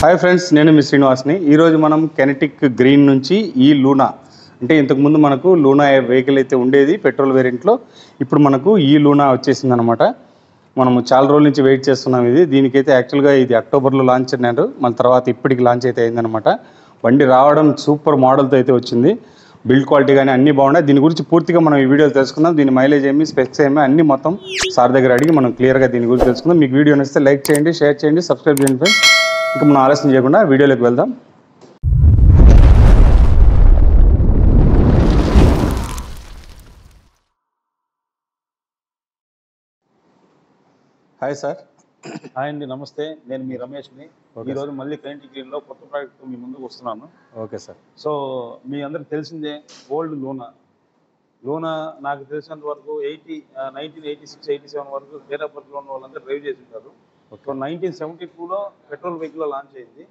Hi friends, నేను మీ శ్రీనివాస్ని. ఈరోజు మనం కెనెటిక్ గ్రీన్ నుంచి ఈ లూనా అంటే ఇంతకుముందు మనకు లూనా వెహికల్ అయితే ఉండేది పెట్రోల్ వేరియంట్లో. ఇప్పుడు మనకు ఈ లూనా వచ్చేసింది అనమాట. మనము చాలా రోజుల నుంచి వెయిట్ చేస్తున్నాం. దీనికైతే యాక్చువల్గా ఇది అక్టోబర్లో లాంచ్ అన్నారు. మన తర్వాత ఇప్పటికి లాంచ్ అయితే అయిందనమాట. బండి రావడం సూపర్ మోడల్తో అయితే వచ్చింది. బిల్డ్ క్వాలిటీ కానీ అన్నీ బాగున్నాయి. దీని గురించి పూర్తిగా మనం ఈ వీడియోలో తెలుసుకుందాం. దీని మైలేజ్ ఏమి, స్పెక్స్ ఏమి అన్నీ మొత్తం సార్ దగ్గర అడిగి మనం క్లియర్గా దీని గురించి తెలుసుకుందాం. మీకు వీడియో నచ్చితే లైక్ చేయండి, షేర్ చేయండి, సబ్స్క్రైబ్ చేయండి ఫ్రెండ్స్. ఇంకా మనం ఆలస్యం చేయకుండా వీడియోలోకి వెళ్దాం. Hi sir. హాయ్ అండి, నమస్తే. నేను మీ రమేష్ని. ఈరోజు మళ్ళీ కెనెటిక్ గ్రీన్లో కొత్త ప్రాజెక్ట్ మీ ముందుకు వస్తున్నాను. Okay sir. సో మీ అందరికి తెలిసిందే ఓల్డ్ లూనా నాకు తెలిసినంత వరకు 1986-87 వరకు డేట్ ఆఫ్ బర్త్లో ఉన్న వాళ్ళంతా డ్రైవ్ చేసి ఉంటారు. సో 1972లో పెట్రోల్ వెహికల్లో లాంచ్ అయింది.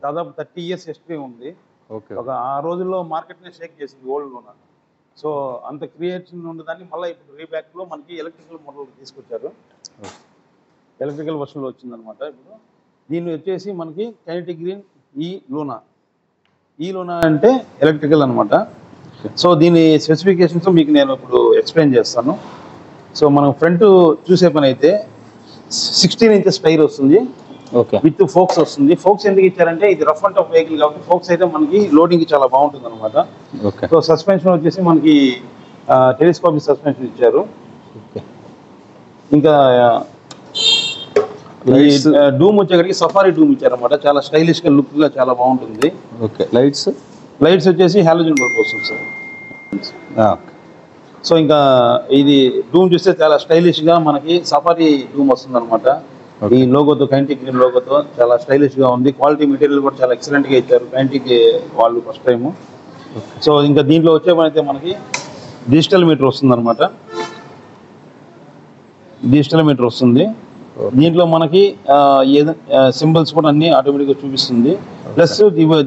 దాదాపు 30 years హిస్టరీ ఉంది. ఒక ఆ రోజుల్లో మార్కెట్ని షేక్ చేసింది ఓల్డ్ లూనా. సో అంత క్రియేషన్ ఉన్నదాన్ని మళ్ళీ ఇప్పుడు రీబ్యాక్లో మనకి ఎలక్ట్రికల్ మోడల్ తీసుకొచ్చారు. ఎలక్ట్రికల్ వర్షన్లో వచ్చిందనమాట. ఇప్పుడు దీన్ని వచ్చేసి మనకి కెనెటిక్ గ్రీన్ ఈ లూనా అంటే ఎలక్ట్రికల్ అనమాట. సో దీని స్పెసిఫికేషన్స్ మీకు నేను ఇప్పుడు ఎక్స్ప్లెయిన్ చేస్తాను. సో మనం ఫ్రంట్ చూసే పని అయితే 16 inches టైర్ వస్తుంది. ఓకే. విత్ ఫోక్స్ వస్తుంది. ఫోక్స్ ఎందుకు ఇచ్చారంటే ఇది రఫ్ అండ్ టఫ్ వెహికల్ కాబట్టి ఫోక్స్ అయితే మనకి లోడింగ్ చాలా బాగుంటుంది అనమాట. ఓకే. సో సస్పెన్షన్ వచ్చేసి మనకి టెలిస్కోపిక్ సస్పెన్షన్ ఇచ్చారు. ఓకే. ఇంకా డూమ్ వచ్చేసరికి సఫారీ డూమ్ ఇచ్చారనమాట. చాలా స్టైలిష్ గా లుక్ గా చాలా బాగుంటుంది. ఓకే. లైట్స్ వచ్చేసి హాలోజన్ బల్బ్ వస్తుంది సార్. సో ఇంకా ఇది డూమ్ చూస్తే చాలా స్టైలిష్ గా మనకి సఫారీ డూమ్ వస్తుంది అనమాట. ఈ లోగోతో, కెనెటిక్ గ్రీన్ లోగోతో చాలా స్టైలిష్ గా ఉంది. క్వాలిటీ మెటీరియల్ కూడా చాలా ఎక్సలెంట్ గా ఇచ్చారు కెనెటిక్ వాళ్ళు ఫస్ట్ టైం. సో ఇంకా దీంట్లో వచ్చే పని అయితే మనకి డిజిటల్ మీటర్ వస్తుంది అనమాట. దీంట్లో మనకి సింబల్స్ కూడా అన్ని ఆటోమేటిక్గా చూపిస్తుంది. ప్లస్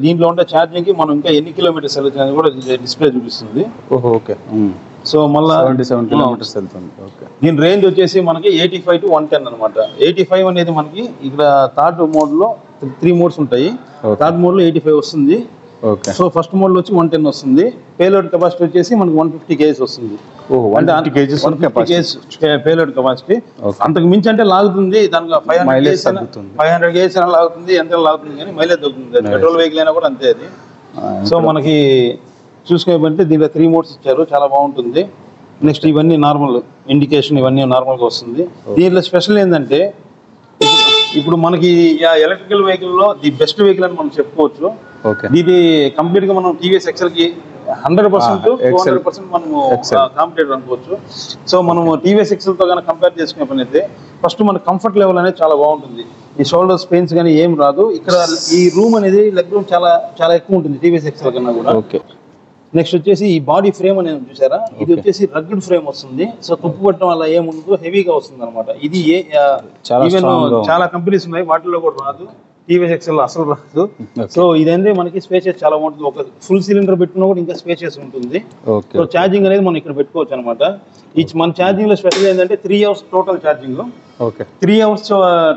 దీంట్లో ఉండే ఛార్జింగ్ కి మనం ఇంకా ఎన్ని కిలోమీటర్స్ వెళ్తుంది కూడా డిస్ప్లే చూపిస్తుంది. ఓకే. సో మళ్ళీ 77 kilometers వెళ్తుంది. ఓకే. దీని రేంజ్ వచ్చేసి మనకి 85 to 110 అనమాట. 85 అనేది మనకి ఇక్కడ థర్డ్ మోడ్ లో 3 modes ఉంటాయి. థర్డ్ మోడ్ లో 85 వస్తుంది. ఓకే. సో ఫస్ట్ మోడ్ లో వచ్చి 110 వస్తుంది. పేలోడ్ కెపాసిటీ వచ్చేసి మనకి 150 kgs వస్తుంది. అంటే 150 kgs పేలోడ్ కెపాసిటీ. అంతకు మించి అంటే లాగుతుంది. దానికి 500 kgs లాగుతుంది, ఎంత లాగుతుంది కానీ మైలేజ్ తగ్గుతుంది. పెట్రోల్ వెహికల్ అయినా కూడా అంతే అది. సో మనకి చూసుకోబట్టి దీంట్లో 3 modes ఇచ్చారు. చాలా బాగుంటుంది. నెక్స్ట్ ఇవన్నీ నార్మల్ ఇండికేషన్, ఇవన్నీ నార్మల్గా వస్తుంది. దీంట్లో స్పెషల్ ఏంటంటే ఇప్పుడు మనకి ఎలక్ట్రికల్ వెహికల్ లో ది బెస్ట్ వెహికల్ అని మనం చెప్పుకోవచ్చు. ఇది కంప్లీట్ గా మనం టీవీఎస్ ఎక్సెల్ కి 100% 200% మనము కాంపిటేటర్ అనుకోవచ్చు. సో మనము టీవీఎస్ ఎక్సెల్ తో కనుక కంపేర్ చేసుకునే పని అయితే ఫస్ట్ మన కంఫర్ట్ లెవెల్ అనేది చాలా బాగుంటుంది. ఈ షోల్డర్స్ పెయిన్స్ కానీ ఏం రాదు. ఇక్కడ ఈ రూమ్ అనేది లెగ్ రూమ్ చాలా చాలా ఎక్కువ ఉంటుంది టీవీఎస్ ఎక్సెల్ కన్నా కూడా. నెక్స్ట్ వచ్చేసి ఈ బాడీ ఫ్రేమ్ అనేది చూసారా, ఇది వచ్చేసి రగ్డ్ ఫ్రేమ్ వస్తుంది. సో తుప్పు పట్టడం వల్ల ఏముండదు, హెవీగా వస్తుంది అనమాట. ఇది చాలా కంపెనీస్ ఉన్నాయి, వాటిల్లో కూడా రాదు. టీవీఎస్ ఎక్సెల్ అసలు రాదు. సో ఇదంటే మనకి స్పేషియస్ చాలా బాగుంటుంది. ఒక ఫుల్ సిలిండర్ పెట్టుకున్నా కూడా ఇంకా స్పేషియస్ ఉంటుంది. సో ఛార్జింగ్ అనేది మనం ఇక్కడ పెట్టుకోవచ్చు అనమాట. మన ఛార్జింగ్ లో స్పెషల్ ఏంటంటే 3 hours total charging. 3 hours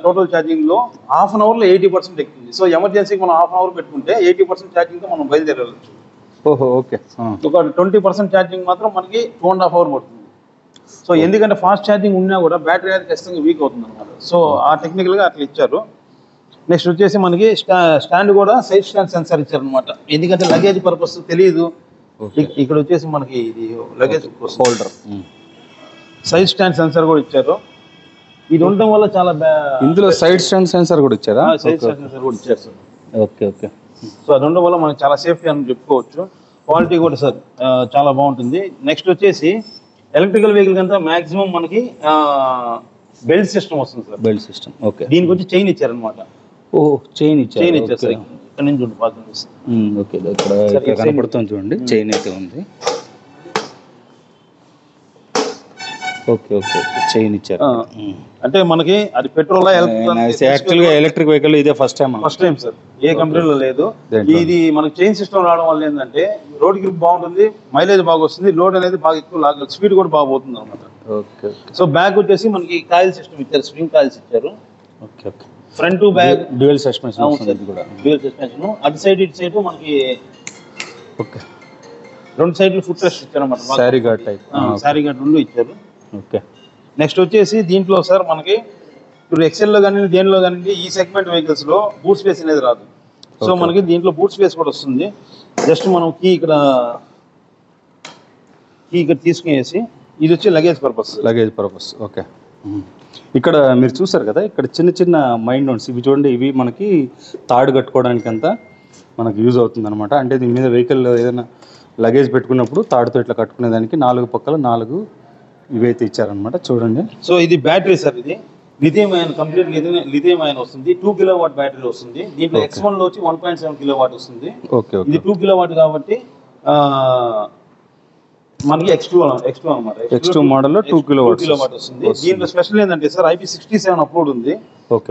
total charging లో హాఫ్ అన్ అవర్ లో 80% ఎక్కుతుంది. సో ఎమర్జెన్సీకి మనం హాఫ్ అన్ అవర్ పెట్టుకుంటే 80% ఛార్జింగ్ తో మనం బయలుదేరవచ్చు. ఓకే. ఒక 20% ఛార్జింగ్ మాత్రం మనకి 2.5 hours పడుతుంది. సో ఎందుకంటే ఫాస్ట్ ఛార్జింగ్ ఉన్నా కూడా బ్యాటరీ అనేది ఖచ్చితంగా వీక్ అవుతుంది అనమాట. సో ఆ టెక్నికల్ గా అట్లా ఇచ్చారు. నెక్స్ట్ వచ్చేసి మనకి స్టాండ్ కూడా సైడ్ స్టాండ్ సెన్సార్ ఇచ్చారు అనమాట. ఎందుకంటే లగేజ్ పర్పస్ తెలియదు. ఇక్కడ వచ్చేసి మనకి ఇది luggage holder, side stand sensor కూడా ఇచ్చారు. ఇది ఉండడం వల్ల చాలా ఇందులో సైడ్ స్టాండ్ సెన్సార్ కూడా ఇచ్చారా? సైడ్ స్టాండ్ సెన్సార్ కూడా ఇచ్చారు సార్. ఓకే. సో అది ఉండడం వల్ల మనకి చాలా సేఫ్టీ అని చెప్పుకోవచ్చు. క్వాలిటీ కూడా సార్ చాలా బాగుంటుంది. నెక్స్ట్ వచ్చేసి ఎలక్ట్రికల్ వెహికల్ కంటే మాక్సిమం మనకి బెల్ట్ సిస్టమ్ వస్తుంది సార్. Belt system. ఓకే. దీనికి వచ్చి చైన్ ఇచ్చారనమాట. చైన్ ఇచ్చారు సార్. ఇక్కడ నుంచి చూడండి బాగా కనిపిస్తుంది. ఓకే. ఇక్కడ కనపడుతుంది చూడండి, చైన్ అయితే ఉంది. ఓకే. చైన్ ఇచ్చారు. అంటే మనకి అది పెట్రోల్ యాక్చువల్గా ఎలక్ట్రిక్ వెహికల్ ఇదే ఫస్ట్ టైం సార్. ఏ కంపెనీలో లేదు. ఇది మనకి చైన్ సిస్టమ్ రావడం వల్ల ఏంటంటే రోడ్ గ్రిప్ బాగుంటుంది, మైలేజ్ బాగా వస్తుంది, లోడ్ అనేది బాగా ఎక్కువ లాగ స్పీడ్ కూడా బాగా పోతుంది అనమాట. సో బ్యాక్ వచ్చేసి మనకి కాయిల్ సిస్టమ్ ఇచ్చారు, స్ప్రింగ్ కాయిల్స్ ఇచ్చారు. Front to back dual suspension వస్తుంది కూడా. Dual suspension. అటు సైడ్ ఇటు సైడ్ మనకి ఓకే 2 సైడ్లు ఫుట్ రెస్ట్ ఇచ్చారు అన్నమాట. Sari guard type. Sari guard 2 ఇచ్చారు. ఓకే. నెక్స్ట్ వచ్చేసి దీంట్లో సార్ మనకి ఇప్పుడు ఎక్సెల్ లో కానీ దేనిలో కానీ ఈ సెగ్మెంట్ వెహికల్స్ లో బూట్ స్పేస్ అనేది రాదు. సో మనకి దీంట్లో బూట్ స్పేస్ కూడా వస్తుంది. జస్ట్ మనం కీ ఇక్కడ తీసుకునేసి ఇది వచ్చి లగేజ్ పర్పస్. ఓకే. ఇక్కడ మీరు చూసారు కదా, ఇక్కడ చిన్న చిన్న మైండ్ నోట్స్ ఇవి చూడండి. ఇవి మనకి తాడు కట్టుకోవడానికి అంతా మనకు యూజ్ అవుతుంది అనమాట. అంటే దీని మీద వెహికల్ ఏదైనా లగేజ్ పెట్టుకున్నప్పుడు తాడుతో ఇట్లా కట్టుకునే దానికి 4 పక్కల 4 ఇవైతే ఇచ్చారనమాట. చూడండి. సో ఇది బ్యాటరీ సార్. ఇది లిథియం అయన్, కంప్లీట్ లిథియం అయన్ వస్తుంది. 2 కిలోవాట్ బ్యాటరీ వస్తుంది. దీంట్లో X1 లో వచ్చి 1.7 కిలోవాట్ వస్తుంది. ఇది 2 కిలోవాట్ కాబట్టి మనకి X2 అన్నమాట. X2 మోడల్ లో 2 కిలోవాట్ వస్తుంది. దీంట్లో స్పెషల్ ఏంటంటే సార్ IP67 అప్రూవ్డ్ ఉంది.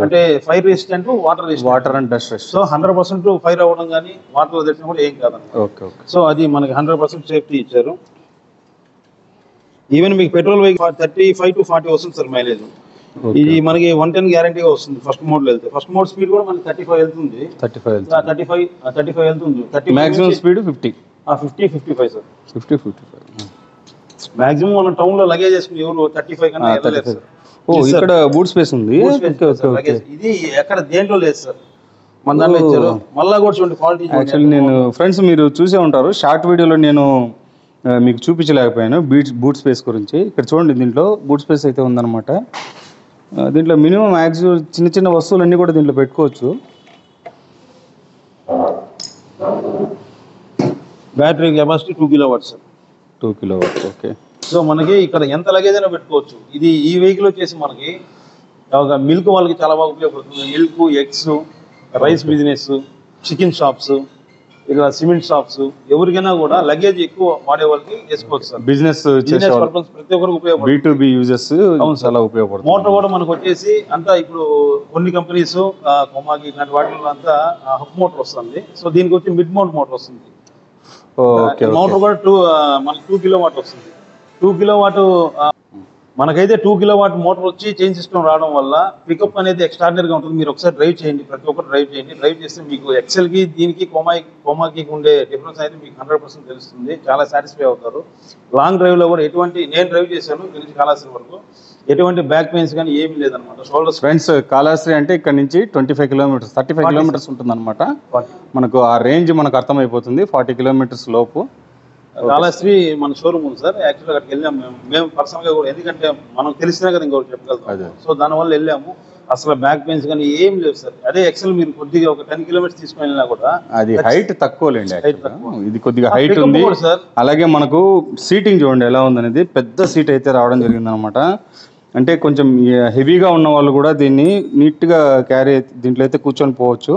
అంటే fire resistant, water and dust resistant. So 100% fire అవ్వడం కానీ వాటర్ తెచ్చినా కూడా ఏం కాదండి. సో అది మనకి 100% సేఫ్టీ ఇచ్చారు. ఈవెన్ మీకు పెట్రోల్ వెహికల్ 35 to 40 వస్తుంది సార్ మైలేజ్. ఇది మనకి 110 గ్యారంటీగా వస్తుంది ఫస్ట్ మోడ్ లో వెళ్తే. ఫస్ట్ మోడ్ స్పీడ్ కూడా మనకి 35 వెళ్తుంది. 35 వెళ్తుంది. Maximum speed 50 55 sir. 55 మాక్సిమం మనం టౌన్ లో లగేజ్ చేసుకుని ఎవరు 35 కన్నా వెళ్ళలేదు సార్. ఇక్కడ బూట్ స్పేస్ ఉంది. ఇది ఎక్కడ దేంట్లో లేదు సార్. మన దాంట్లో ఇచ్చారు. మళ్ళా కూడా చూడండి క్వాలిటీ. యాక్చువల్లీ నేను ఫ్రెండ్స్ మీరు చూసే ఉంటారు, షార్ట్ వీడియోలో నేను మీకు చూపించలేకపోయాను బూట్ స్పేస్ గురించి. ఇక్కడ చూడండి, దీంట్లో బూట్ స్పేస్ అయితే ఉందన్నమాట. దీంట్లో మినిమం మ్యాక్సిమం చిన్న చిన్న వస్తువులన్నీ కూడా దీంట్లో పెట్టుకోవచ్చు. Battery capacity 2 kilowatts. 2 kilowatt. Okay. So మనకి ఇక్కడ ఎంత లగేజ్ అయినా పెట్టుకోవచ్చు. ఇది ఈ వెహికల్ వచ్చేసి మనకి మిల్క్ వాళ్ళకి చాలా బాగా ఉపయోగపడుతుంది. Milk, eggs, rice business, chicken shops, ఇక్కడ సిమెంట్ షాప్స్, ఎవరికైనా కూడా లగేజ్ ఎక్కువ వాడే వాళ్ళకి చేసుకోవచ్చు సార్. బిజినెస్ పర్పస్ ప్రతి ఒక్కరికి ఉపయోగపడుతుంది. B2B యూజర్స్ చాలా ఉపయోగపడుతుంది. మోటార్ కూడా మనకు వచ్చేసి అంతా ఇప్పుడు కొన్ని కంపెనీస్ కొమాకి ఇలాంటి వాటిలో అంతా హబ్ మోటార్ వస్తుంది. సో దీనికి వచ్చి మిడ్ మౌంట్ మోటార్ వస్తుంది. మోటార్ కూడా మనకి 2 కిలోవాట్ వస్తుంది. 2 కిలోవాట్ మనకైతే 2 కిలోవాట్ మోటార్ వచ్చి చైన్ సిస్టమ్ రావడం వల్ల పికప్ అనేది ఎక్స్ట్రాడినరీగా ఉంటుంది. మీరు ఒకసారి డ్రైవ్ చేయండి, ప్రతి ఒక్కరు డ్రైవ్ చేయండి. డ్రైవ్ చేస్తే మీకు ఎక్సెల్కి దీనికి కొమాకి ఉండే డిఫరెన్స్ అయితే మీకు 100% తెలుస్తుంది. చాలా సాటిస్ఫై అవుతారు. లాంగ్ డ్రైవ్లో కూడా నేను డ్రైవ్ చేశాను గురించి కాళాశ్రీ వరకు, ఎటువంటి బ్యాక్ పెయిన్స్ కానీ ఏమీ లేదనమాట. షోల్డర్స్ ఫ్రెండ్స్, కాళాశ్రీ అంటే ఇక్కడ నుంచి 25 కిలోమీటర్స్ 35 కిలోమీటర్స్ ఉంటుంది అనమాట. మనకు ఆ రేంజ్ మనకు అర్థమైపోతుంది. 40 కిలోమీటర్స్ లోపు కాళాశ్రీ మన షోరూమ్ ఉంది సార్. యాక్చువల్గా అక్కడికి వెళ్ళాము మేము పర్సనల్గా కూడా. ఎందుకంటే మనం తెలిసినా కదా ఇంకొకటి చెప్పగలుగుతాం. సో దానివల్ల వెళ్ళాము. అసలు బ్యాక్ పెయిన్స్ కానీ ఏం లేవు సార్. అదే ఎక్సెల్ మీరు కొద్దిగా ఒక 10 కిలోమీటర్స్ తీసుకుని వెళ్ళినా కూడా అది హైట్ తక్కువలేండి. ఇది కొద్దిగా హైట్ ఉంది. అలాగే మనకు సీటింగ్ చూడండి ఎలా ఉందనేది. పెద్ద సీట్ అయితే రావడం జరిగింది అనమాట. అంటే కొంచెం హెవీగా ఉన్న వాళ్ళు కూడా దీన్ని నీట్గా క్యారీ దీంట్లో అయితే కూర్చొని పోవచ్చు.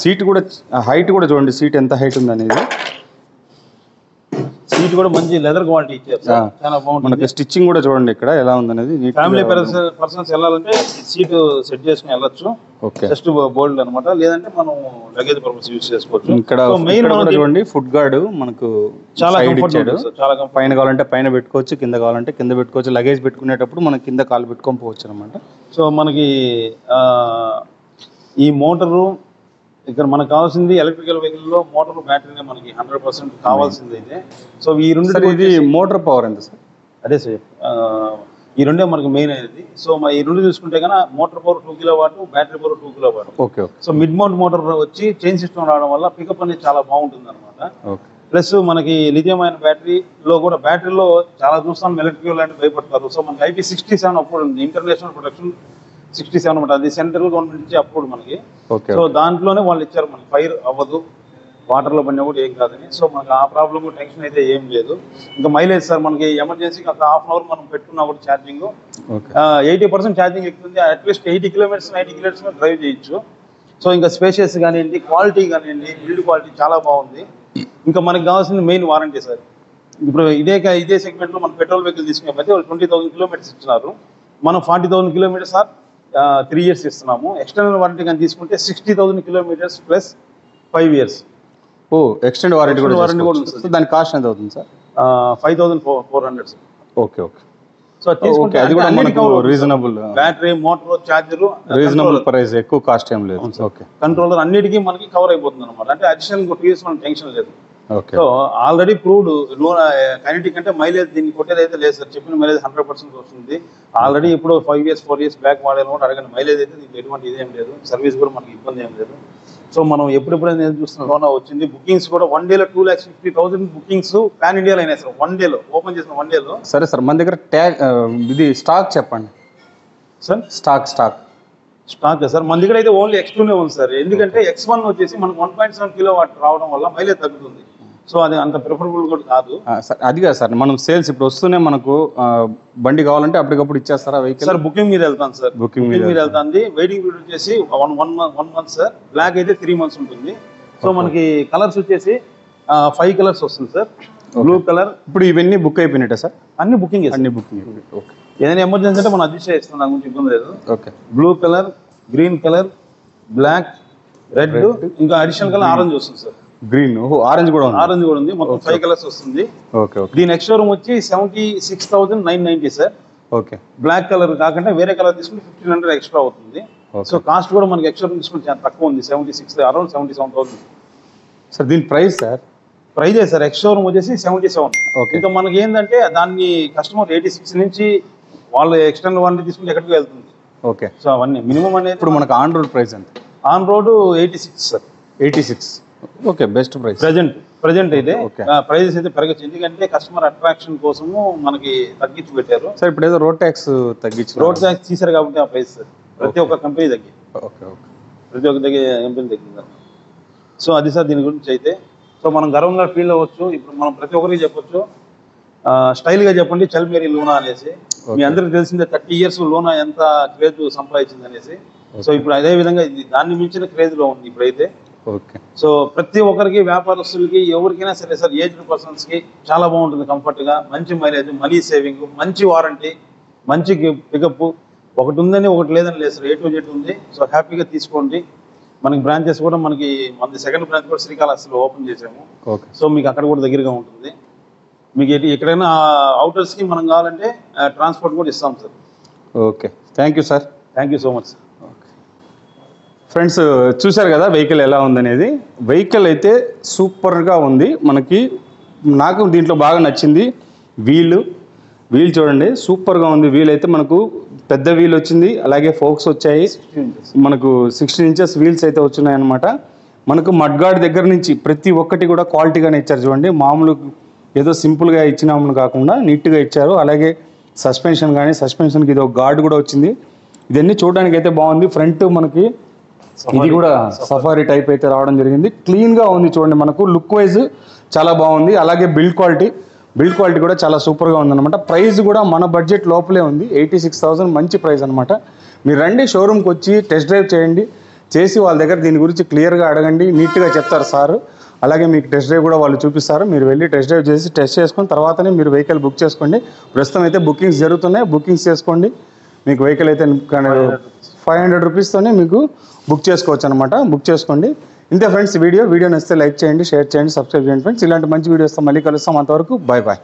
సీట్ కూడా హైట్ కూడా చూడండి, సీట్ ఎంత హైట్ ఉంది అనేది. సీట్ కూడా మంచి లెదర్ క్వాలిటీ ఇచ్చారు. చాలా బాగుంది. మనకి స్టిచ్చింగ్ కూడా చూడండి ఇక్కడ ఎలా ఉందనేది. ఫ్యామిలీ పర్సన్స్ వెళ్ళాలంటే సీట్ సెట్ చేసుకుని వెళ్ళొచ్చు. జస్ట్ బోల్డ్ అనమాట. లేదంటే మనం లగేజ్ పర్పస్ యూజ్ చేసుకోవచ్చు. ఇక్కడ మెయిన్ చూడండి, ఫుడ్ గార్డ్ మనకు చాలా ఇచ్చాడు. పైన కావాలంటే పైన పెట్టుకోవచ్చు, కింద కావాలంటే కింద పెట్టుకోవచ్చు. లగేజ్ పెట్టుకునేటప్పుడు మనం కింద కాలు పెట్టుకొని పోవచ్చు అనమాట. సో మనకి ఈ మోటారు ఇక్కడ మనకు కావాల్సింది ఎలక్ట్రికల్ వెహికల్ లో మోటార్ బ్యాటరీనే మనకి 100% కావాల్సింది అయితే. సో ఈ రెండు ఇది మోటార్ పవర్ ఎంత సార్? అదే సార్, ఈ రెండే మనకు మెయిన్ అనేది. సో ఈ రెండు చూసుకుంటే కన్నా motor power 2 kilowatt, battery power 2 kilowatt. Okay. So mid mount motor వచ్చి చైన్ సిస్టమ్ రావడం వల్ల పికప్ అనేది చాలా బాగుంటుంది అనమాట. ప్లస్ మనకి లిథియం అయిన బ్యాటరీలో కూడా, బ్యాటరీలో చాలా చూస్తాం ఎలక్ట్రికల్ అంటే భయపడతారు. సో మనకి IP67 అప్పుడు ఉంది, ఇంటర్నేషనల్ ప్రొడక్షన్ 67 అనమాట. అది సెంట్రల్ గవర్నమెంట్ నుంచి అప్పుడు మనకి. సో దాంట్లోనే వాళ్ళు ఇచ్చారు మనకి ఫైర్ అవ్వదు, వాటర్లో పడినా కూడా ఏం కాదని. సో మనకి ఆ ప్రాబ్లమ్ టెన్షన్ అయితే ఏం లేదు. ఇంకా మైలేజ్ సార్ మనకి ఎమర్జెన్సీకి ఒక హాఫ్ అన్ అవర్ మనం పెట్టుకున్నా కూడా ఛార్జింగ్ 80% ఛార్జింగ్ ఎక్కుతుంది. అట్లీస్ట్ 80 కిలోమీటర్స్ 90 కిలోమీటర్స్ డ్రైవ్ చేయొచ్చు. సో ఇంకా స్పేషియస్ కానివ్వండి, క్వాలిటీ కానివ్వండి, బిల్డ్ క్వాలిటీ చాలా బాగుంది. ఇంకా మనకి కావాల్సింది మెయిన్ వారంటీ సార్. ఇప్పుడు ఇదే సెగ్మెంట్లో మనం పెట్రోల్ వెహికల్ తీసుకున్నట్లయితే వాళ్ళు 20,000 కిలోమీటర్స్ ఇస్తున్నారు. మనం 40,000 కిలోమీటర్స్ 3 years ఇస్తున్నాము. ఎక్స్టర్నల్ వారంటీ కానీ తీసుకుంటే 60,000 kilometres plus 5 years. Extend warranty కూడా ఉంది. దాని కాస్ట్ ఎంత అవుతుంది సార్? 5,400 సార్. ఓకే. సో తీసుకుంటే అది కూడా మనకు reasonable, battery, motor, charger reasonable price, ఎక్కువ కాస్ట్ ఏం లేదు. ఓకే, కంట్రోలర్ అన్నిటికీ మనకి కవర్ అయిపోతుంది అనమాట. అంటే అడిషనల్ ఇంకో 2 years మనకి టెన్షన్ లేదు. Okay. So already proved kinetic అంటే మైలేజ్ దీన్ని కొట్టేది అయితే లేదు సార్. చెప్పిన మైలేజ్ 100% వస్తుంది. ఆల్రెడీ ఇప్పుడు 5 years 4 years బ్యాక్ మోడల్ కూడా అడగండి, మైలేజ్ అయితే దీనికి ఎటువంటి ఇదేం లేదు. సర్వీస్ కూడా మనకి ఇబ్బంది ఏం లేదు. సో మనం ఎప్పుడెప్పుడైనా చూస్తున్న లోనా వచ్చింది. బుకింగ్స్ కూడా 1 day 2,50,000 బుకింగ్స్ పాన్ ఇండియాలో అయినాయి సార్. 1 day ఓపెన్ చేసిన 1 day. సరే సార్, మన దగ్గర ట్యాగ్ ఇది స్టాక్ చెప్పండి సార్. స్టాక్ సార్ మన దగ్గర అయితే ఓన్లీ X2 ఉంది సార్. ఎందుకంటే X1 వచ్చేసి మనకు 1.7 కిలోవాట్ రావడం వల్ల మైలేజ్ తగ్గుతుంది. సో అది అంత ప్రిఫరబుల్ కూడా కాదు. అది కాదు సార్, మనం సేల్స్ ఇప్పుడు వస్తూనే మనకు బండి కావాలంటే అప్పటికప్పుడు ఇచ్చేస్తారా వెహికల్? సార్ బుకింగ్ మీద వెళ్తాను సార్. బుకింగ్ మీద వెళ్తాంది. వెయిటింగ్ పీరియడ్ వచ్చేసి 1 month సార్. బ్లాక్ అయితే 3 months ఉంటుంది. సో మనకి కలర్స్ వచ్చేసి 5 కలర్స్ వస్తుంది సార్. Blue colour. ఇప్పుడు ఇవన్నీ బుక్ అయిపోయినట్టే సార్? అన్ని బుకింగ్. ఓకే. ఏదైనా ఎమర్జెన్సీ అంటే మనం అడ్జస్ట్ చేస్తాం, దాని గురించి ఇబ్బంది లేదు. Okay. Blue colour, green colour, black, red, ఇంకా అడిషనల్ కలర్ ఆరెంజ్ వస్తుంది సార్. గ్రీన్, ఆరెంజ్ కూడా ఉంది. మొత్తం 5 కలర్స్ వస్తుంది. ఓకే. దీని ఎక్స్ షోరూమ్ వచ్చి 76,990 సార్. ఓకే. బ్లాక్ కలర్ కాకుండా వేరే కలర్ తీసుకుంటే 1,500 ఎక్స్ట్రా అవుతుంది. సో కాస్ట్ కూడా మనకి ఎక్స్ షోరూమ్ తీసుకుంటే చాలా తక్కువ ఉంది. 76, అరౌండ్ 77,000 సార్. దీని ప్రైస్ సార్? ప్రైజే సార్. ఎక్స్ షోరూమ్ వచ్చేసి 77. ఇంకా మనకి ఏంటంటే దాన్ని కస్టమర్ 86 నుంచి వాళ్ళు ఎక్స్టర్నల్ వారంటీ తీసుకుంటే ఎక్కడికి వెళ్తుంది. ఓకే. సో అవన్నీ మినిమం అనేది. ఇప్పుడు మనకు ఆన్ రోడ్ ప్రైస్ ఎంత? On road 86 sir. 86. Okay, best price present అయితే. ప్రైజెస్ అయితే పెరగచ్చు, ఎందుకంటే కస్టమర్ అట్రాక్షన్ కోసము మనకి తగ్గించి పెట్టారు సార్. ఇప్పుడు ఏదో రోడ్ ట్యాక్స్ తగ్గించారు, రోడ్ ట్యాక్స్ తీసారు కాబట్టి ఆ ప్రైస్ సార్. ప్రతి ఒక్క కంపెనీ తగ్గి. ప్రతి ఒక్క కంపెనీ తగ్గింది. సో అది సార్ దీని గురించి అయితే. సో మనం గర్వంగా ఫీల్ అవ్వచ్చు. ఇప్పుడు మనం ప్రతి ఒక్కరికి చెప్పొచ్చు, స్టైల్ గా చెప్పండి చల్మేరి లూనా అనేసి. మీ అందరికి తెలిసిందే 30 years లూనా ఎంత క్రేజ్ సంపాదించింది అనేసి. సో ఇప్పుడు అదే విధంగా ఇది దాన్ని మించిన క్రేజ్ లో ఉంది ఇప్పుడైతే. ఓకే. సో ప్రతి ఒక్కరికి, వ్యాపారస్తులకి, ఎవరికైనా సరే సార్, ఏజ్డ్ పర్సన్స్ కి చాలా బాగుంటుంది. కంఫర్ట్ గా, మంచి మైలేజ్, మనీ సేవింగ్, మంచి వారంటీ, మంచి పికప్. ఒకటి ఉందని ఒకటి లేదని లేదు సార్. A to Z ఉంది. సో హ్యాపీగా తీసుకోండి. మనకి బ్రాంచెస్ కూడా మనకి సెకండ్ బ్రాంచ్ కూడా శ్రీకాళహస్తిలో ఓపెన్ చేసాము. సో మీకు అక్కడ కూడా దగ్గరగా ఉంటుంది. మీకు ఎక్కడైనా అవుటర్స్ కి మనం కావాలంటే ట్రాన్స్పోర్ట్ కూడా ఇస్తాం sir. Okay, thank you sir. Thank you so much sir. Friends, చూశారు కదా వెహికల్ ఎలా ఉందనేది. వెహికల్ అయితే సూపర్గా ఉంది. నాకు దీంట్లో బాగా నచ్చింది వీల్ చూడండి, సూపర్గా ఉంది. వీల్ అయితే మనకు పెద్ద వీల్ వచ్చింది, అలాగే ఫోక్స్ వచ్చాయి. మనకు 16 inches వీల్స్ అయితే వచ్చినాయి అనమాట. మనకు మడ్గార్డ్ దగ్గర నుంచి ప్రతి ఒక్కటి కూడా క్వాలిటీగానే ఇచ్చారు. చూడండి, మామూలు ఏదో సింపుల్గా ఇచ్చినామని కాకుండా నీట్గా ఇచ్చారు. అలాగే సస్పెన్షన్ కానీ, సస్పెన్షన్కి ఇది ఒక గార్డ్ కూడా వచ్చింది. ఇదన్నీ చూడడానికి అయితే బాగుంది. ఫ్రంట్ మనకి ఇది కూడా సఫారీ టైప్ అయితే రావడం జరిగింది. క్లీన్గా ఉంది చూడండి. మనకు లుక్ వైజ్ చాలా బాగుంది. అలాగే బిల్డ్ క్వాలిటీ కూడా చాలా సూపర్గా ఉందన్నమాట. ప్రైస్ కూడా మన బడ్జెట్ లోపలే ఉంది. 86,000 మంచి ప్రైస్ అనమాట. మీరు రండి, షోరూమ్కి వచ్చి టెస్ట్ డ్రైవ్ చేసి వాళ్ళ దగ్గర దీని గురించి క్లియర్గా అడగండి. నీట్గా చెప్తారు సార్. అలాగే మీకు టెస్ట్ డ్రైవ్ కూడా వాళ్ళు చూపిస్తారు. మీరు వెళ్ళి టెస్ట్ డ్రైవ్ చేసి టెస్ట్ చేసుకుని తర్వాతనే మీరు వెహికల్ బుక్ చేసుకోండి. ప్రస్తుతం అయితే బుకింగ్స్ జరుగుతున్నాయి. బుకింగ్స్ చేసుకోండి. మీకు వెహికల్ అయితే 500 రూపీస్తోనే మీకు బుక్ చేసుకోవచ్చు అనమాట. బుక్ చేసుకోండి. ఇంతే ఫ్రెండ్స్ వీడియో నచ్చితే లైక్ చేయండి, షేర్ చేయండి, సబ్స్క్రైబ్ చేయండి ఫ్రెండ్స్. ఇలాంటి మంచి వీడియోస్తో మళ్ళీ కలుస్తాం. అంతవరకు బాయ్.